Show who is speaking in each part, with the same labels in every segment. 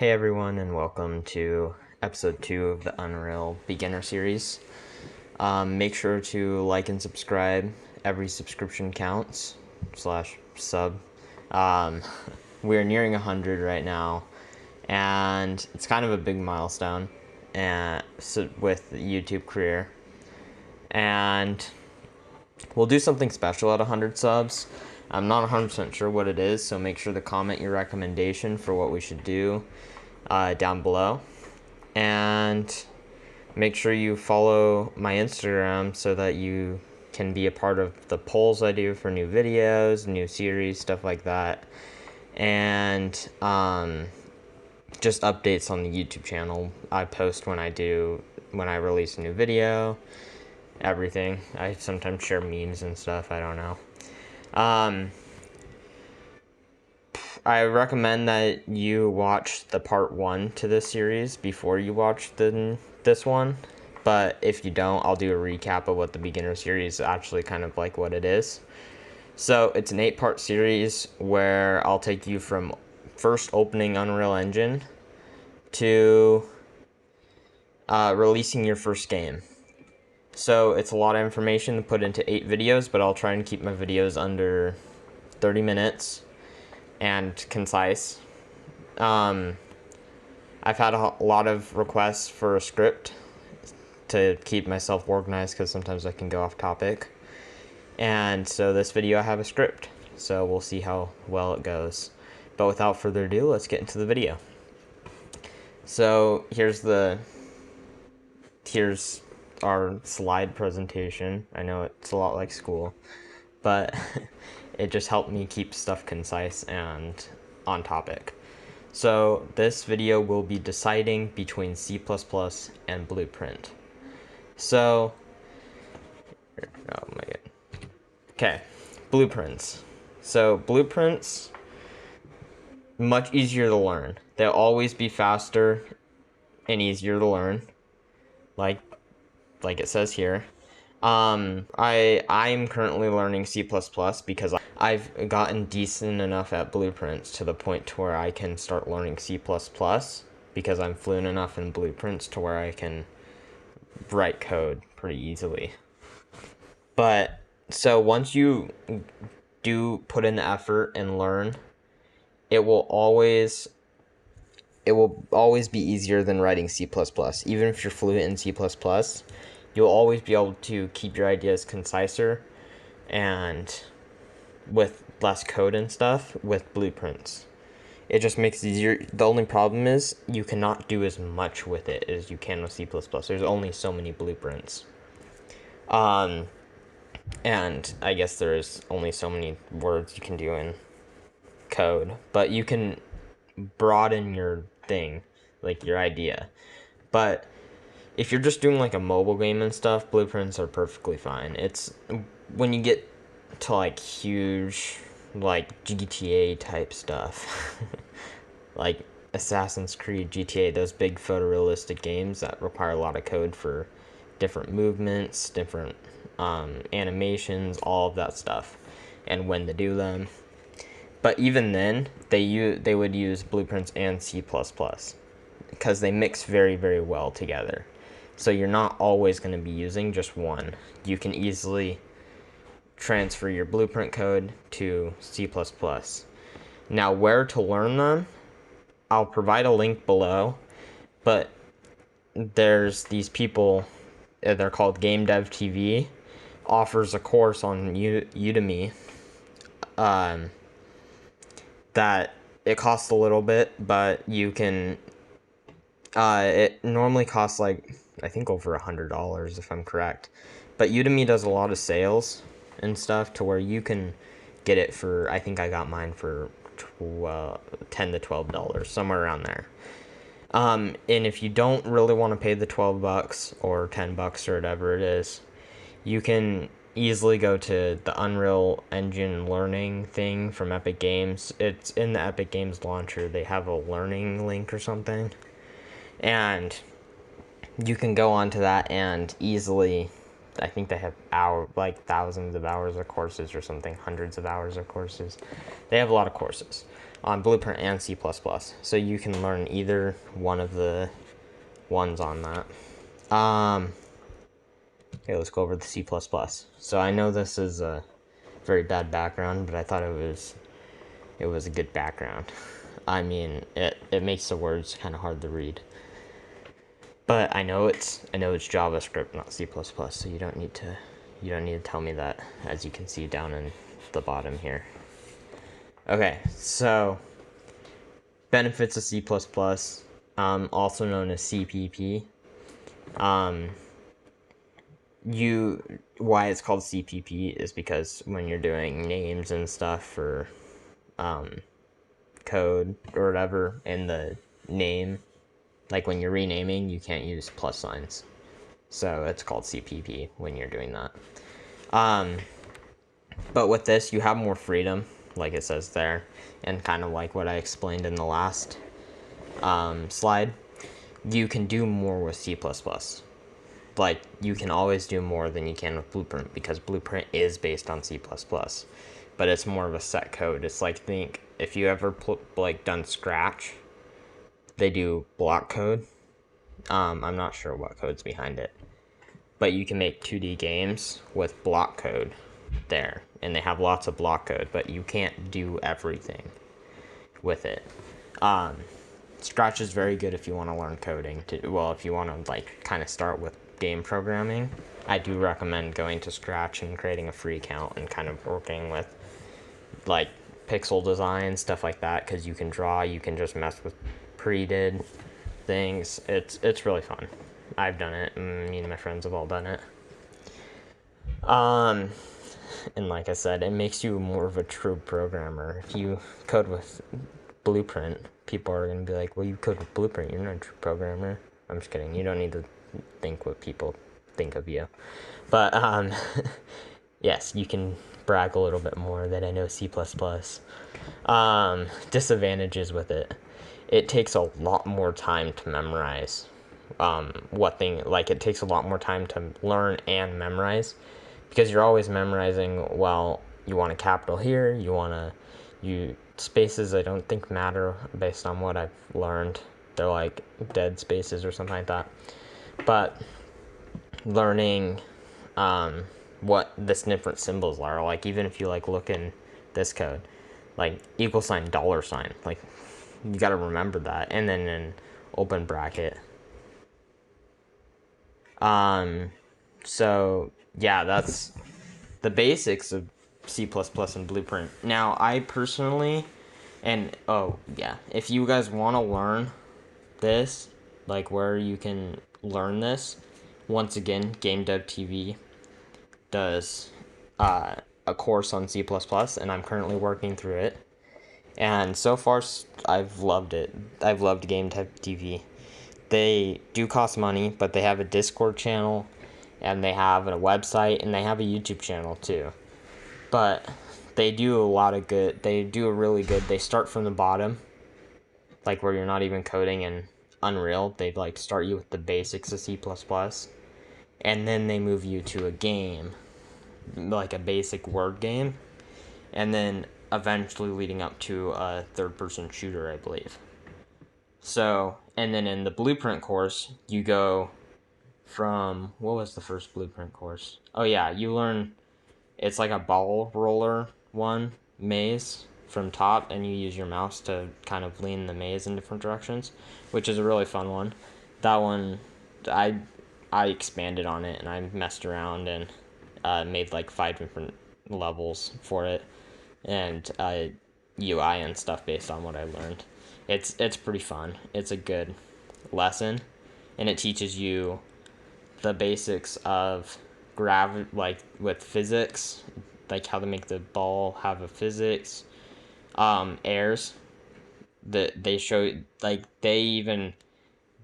Speaker 1: Hey everyone, and welcome to episode 2 of the Unreal Beginner Series. Make sure to like and subscribe. Every subscription counts, slash sub. Um, we're nearing 100 right now, and it's kind of a big milestone with the YouTube career. And we'll do something special at 100 subs. I'm not 100% sure what it is, so make sure to comment your recommendation for what we should do down below. And make sure you follow my Instagram so that you can be a part of the polls I do for new videos, new series, stuff like that. And just updates on the YouTube channel. I post when I release a new video, everything. I sometimes share memes and stuff, I don't know. I recommend that you watch the part 1 to this series before you watch this one. But if you don't, I'll do a recap of what the beginner series is actually kind of like what it is. So it's an 8-part series where I'll take you from first opening Unreal Engine to releasing your first game. So it's a lot of information to put into 8 videos, but I'll try and keep my videos under 30 minutes and concise. I've had a lot of requests for a script to keep myself organized because sometimes I can go off topic. And so this video I have a script, so we'll see how well it goes. But without further ado, let's get into the video. So here's our slide presentation. I know it's a lot like school, but it just helped me keep stuff concise and on topic. So this video will be deciding between C++ and Blueprint. So, oh my god. Okay, Blueprints. So Blueprints, much easier to learn. They'll always be faster and easier to learn, like it says here. I'm currently learning C++ because I've gotten decent enough at Blueprints to the point to where I can start learning C++ because I'm fluent enough in Blueprints to where I can write code pretty easily. But so once you do put in the effort and learn, it will always be easier than writing C++. Even if you're fluent in C++, you'll always be able to keep your ideas conciser and with less code and stuff with Blueprints. It just makes it easier. The only problem is you cannot do as much with it as you can with C++. There's only so many blueprints. And I guess there's only so many words you can do in code, but you can broaden your thing, like your idea. But if you're just doing like a mobile game and stuff, blueprints are perfectly fine. It's when you get to like huge, like GTA type stuff, like Assassin's Creed, GTA, those big photorealistic games that require a lot of code for different movements, different animations, all of that stuff, and when to do them. But even then, they would use Blueprints and C++ because they mix very, very well together. So you're not always going to be using just one. You can easily transfer your Blueprint code to C++. Now, where to learn them, I'll provide a link below, but there's these people, they're called Game Dev TV, offers a course on Udemy that it costs a little bit, but you can, it normally costs like, I think over $100 if I'm correct, but Udemy does a lot of sales and stuff to where you can get it for, I think I got mine for $10 to $12, somewhere around there. And if you don't really want to pay the $12 or $10 or whatever it is, you can easily go to the Unreal Engine learning thing from Epic Games. It's in the Epic Games launcher. They have a learning link or something. And you can go onto that and easily, I think they have thousands of hours of courses or something, hundreds of hours of courses. They have a lot of courses. on Blueprint and C++. So you can learn either one of the ones on that. Okay, let's go over the C++. So I know this is a very bad background, but I thought it was a good background. I mean, it makes the words kind of hard to read. But I know it's JavaScript, not C++, so you don't need to tell me that, as you can see down in the bottom here. Okay, so benefits of C++, also known as CPP. Why it's called CPP is because when you're doing names and stuff for code or whatever in the name, like when you're renaming, you can't use plus signs. So it's called CPP when you're doing that. But with this, you have more freedom, like it says there, and kind of like what I explained in the last slide. You can do more with C++. Like, you can always do more than you can with Blueprint, because Blueprint is based on C++. But it's more of a set code. It's like, think, if you ever done Scratch, they do block code. I'm not sure what code's behind it. But you can make 2D games with block code there. And they have lots of block code, but you can't do everything with it. Scratch is very good if you want to learn coding. If you want to kind of start with game programming, I do recommend going to Scratch and creating a free account and kind of working with pixel design, stuff like that, because you can draw, you can just mess with pre-did things. It's really fun. I've done it, and me and my friends have all done it. And like I said, it makes you more of a true programmer. If you code with Blueprint, people are going to be like, well, you code with Blueprint, you're not a true programmer. I'm just kidding. You don't need to think what people think of you. But, yes, you can brag a little bit more that I know C++. Disadvantages with it. It takes a lot more time to memorize. It takes a lot more time to learn and memorize, because you're always memorizing, well, you want a capital here, spaces I don't think matter based on what I've learned. They're like dead spaces or something like that. But learning what the different symbols are, like even if you look in this code, like equal sign, dollar sign, like you got to remember that. And then in open bracket. So yeah, that's the basics of C++ and Blueprint. Now, I personally, if you guys want to learn this, where you can learn this, once again, Game Dev TV does a course on C++, and I'm currently working through it. And so far, I've loved it. I've loved Game Dev TV. They do cost money, but they have a Discord channel, and they have a website, and they have a YouTube channel too. But they do a lot of good. They do a really good. They start from the bottom, where you're not even coding in Unreal. They start you with the basics of C++, and then they move you to a game, like a basic word game, and then eventually leading up to a third-person shooter, I believe. So, and then in the Blueprint course, you go from, what was the first Blueprint course? Oh yeah, you learn, it's like a ball roller maze from top, and you use your mouse to kind of lean the maze in different directions, which is a really fun one. That one, I expanded on it, and I messed around and made 5 different levels for it, and UI and stuff based on what I learned. It's pretty fun. It's a good lesson, and it teaches you the basics of gravity, with physics, how to make the ball have a physics. Airs that they show,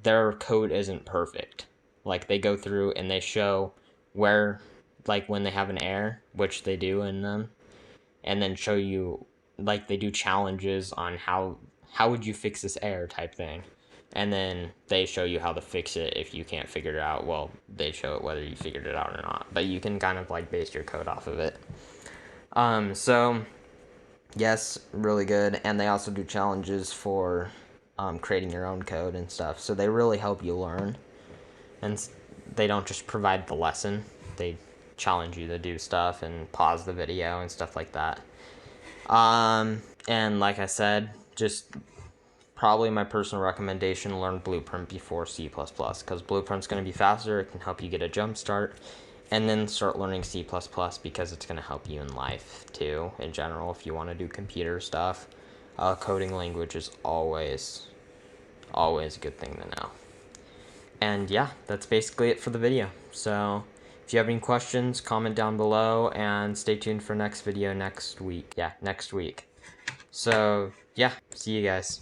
Speaker 1: their code isn't perfect. They go through and they show where, when they have an error, which they do in them, and then show you, they do challenges on how would you fix this error type thing. And then they show you how to fix it if you can't figure it out. Well, they show it whether you figured it out or not. But you can kind of base your code off of it. So Yes, really good. And they also do challenges for creating your own code and stuff. So they really help you learn. And they don't just provide the lesson, they challenge you to do stuff and pause the video and stuff like that. And like I said, just probably my personal recommendation, learn Blueprint before C++, because Blueprint's going to be faster. It can help you get a jump start, and then start learning C++ because it's going to help you in life too, in general. If you want to do computer stuff, coding language is always a good thing to know. And yeah, that's basically it for the video. So if you have any questions, comment down below, and stay tuned for next video next week. Yeah, next week. So yeah, see you guys.